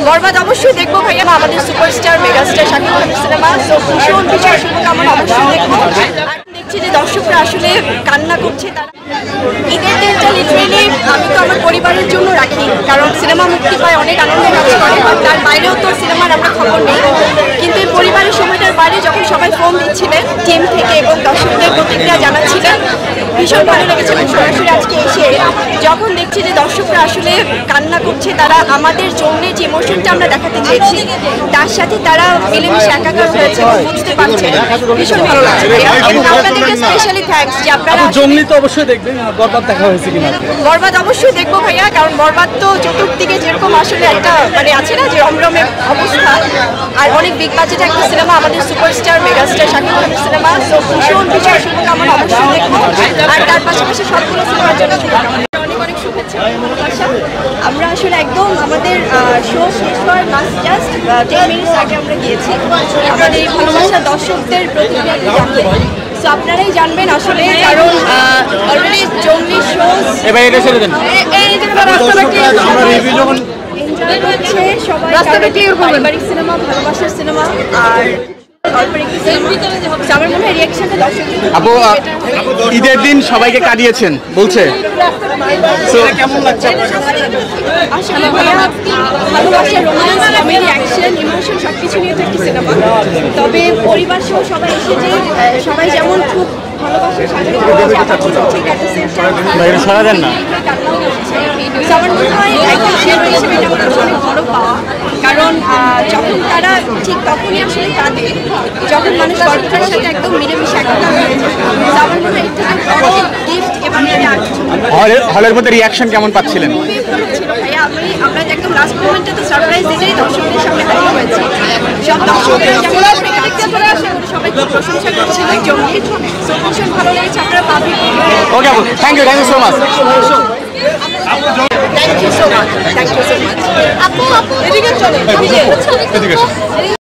বরবাদ অবশ্যই দেখবো ভাইয়া, আমাদের সুপারস্টার মেগাস্টার শাকিব খানের সিনেমা, তো ভীষণ ভীষণ শুভকামনা, অবশ্যই দেখবো। আর দেখছি যে দর্শকরা আসলে কান্না করছে, তারা ঈদের দিনটা লিটারেলি আমি তো আমার পরিবারের জন্য রাখি, কারণ সিনেমা মুক্তি পায় অনেক আনন্দ কাজ করে, তার বাইরেও তো সিনেমার আমরা খবর নেই, কিন্তু এই পরিবারের সময়টার বাইরে যখন সবাই ফোন দিচ্ছিলেন টিম থেকে এবং দর্শকদের প্রতিক্রিয়া জানাচ্ছিলেন, ভীষণ ভালো লেগেছে। এবং সরাসরি আজকে এসে যখন দেখছি যে দর্শকরা আসলে কান্না করছে, তারা আমাদের জন্য যে ইমোশনটা আমরা দেখাতে চেয়েছি তার সাথে তারা মিলেমিশে একাকার হয়েছে এবং বুঝতে পারছে, ভীষণ ভালো লাগছে। এবং আপনাদেরকে স্পেশালি থ্যাঙ্কস যে আপনারা জঙ্গলি তো অবশ্যই দেখবেন, বরবাদ দেখা হয়েছে কিনা? বরবাদ অবশ্যই দেখবো ভাইয়া, কারণ বরবাদ তো চতুর্দিকে যেরকম আসলে একটা মানে আছে না যে রমরমের অবস্থা, আর অনেক বিগ বাজেট একটা সিনেমা, আমাদের সুপারস্টার মেগাস্টার শাকিব খানের সিনেমা, তো ভীষণ ভীষণ শুভকামনা, অবশ্যই দেখবো। আর তার পাশাপাশি সবগুলো সিনেমার জন্য শুভকামনা, অনেক অনেক শুভেচ্ছা ভালোবাসা। আমরা আসলে একদম আমাদের শো শেষ হওয়ার জাস্ট 10 মিনিটস আগে আমরা গিয়েছি আমাদের এই ভালোবাসা দর্শকদের প্রতিক্রিয়া জানতে। তো আপনারাই জানবেন আসলে, কারণ অলরেডি জঙ্গলি শো এবার এটা ছেড়ে দেন। এনজয় করছে সবাই, পারিবারিক সিনেমা, ভালোবাসার সিনেমা, আর আমার মনে হয় রিয়াকশনটা দর্শকদের আপু ঈদের দিন সবাইকে কাটিয়েছেন বলছে, কেমন লাগছে? আসলে ভালোবাসা, রোম্যান্স, কমেডি, অ্যাকশন, ইমোশন সবকিছু নিয়ে তো একটি সিনেমা। তবে পরিবার সহ সবাই এসেছে, সবাই যেমন খুব ভালোবাসার সাথে ঠিক আছে সরা দেন না। আমার মনে হয় একজন শিল্পী হিসেবে এটা আমার অনেক বড় পাওয়া, কারণ যখন তারা ঠিক তখনই আসলে কাঁদে যখন মানুষ গল্পটার সাথে একদম মিলেমিশে একাকার হয়ে যায়। আমার মনে হয় এটা বড় গিফট এবং হলের মধ্যে রিয়াকশন কেমন পাচ্ছিলেন? ছিল ভাইয়া, আমরা একদম লাস্ট মোমেন্টে তো সারপ্রাইজ দিতেই দর্শকদের সামনে হাজির হয়েছি। সব দর্শকরা যেমন করে কাঁদছিল, সবাই খুব প্রশংসা করছিলেন জঙ্গলি, সো ভীষণ ভালো লেগেছে। আপনারা পাবলিক ওকে আপু, thank you so much. Thank you so much. আপু এদিকে চলে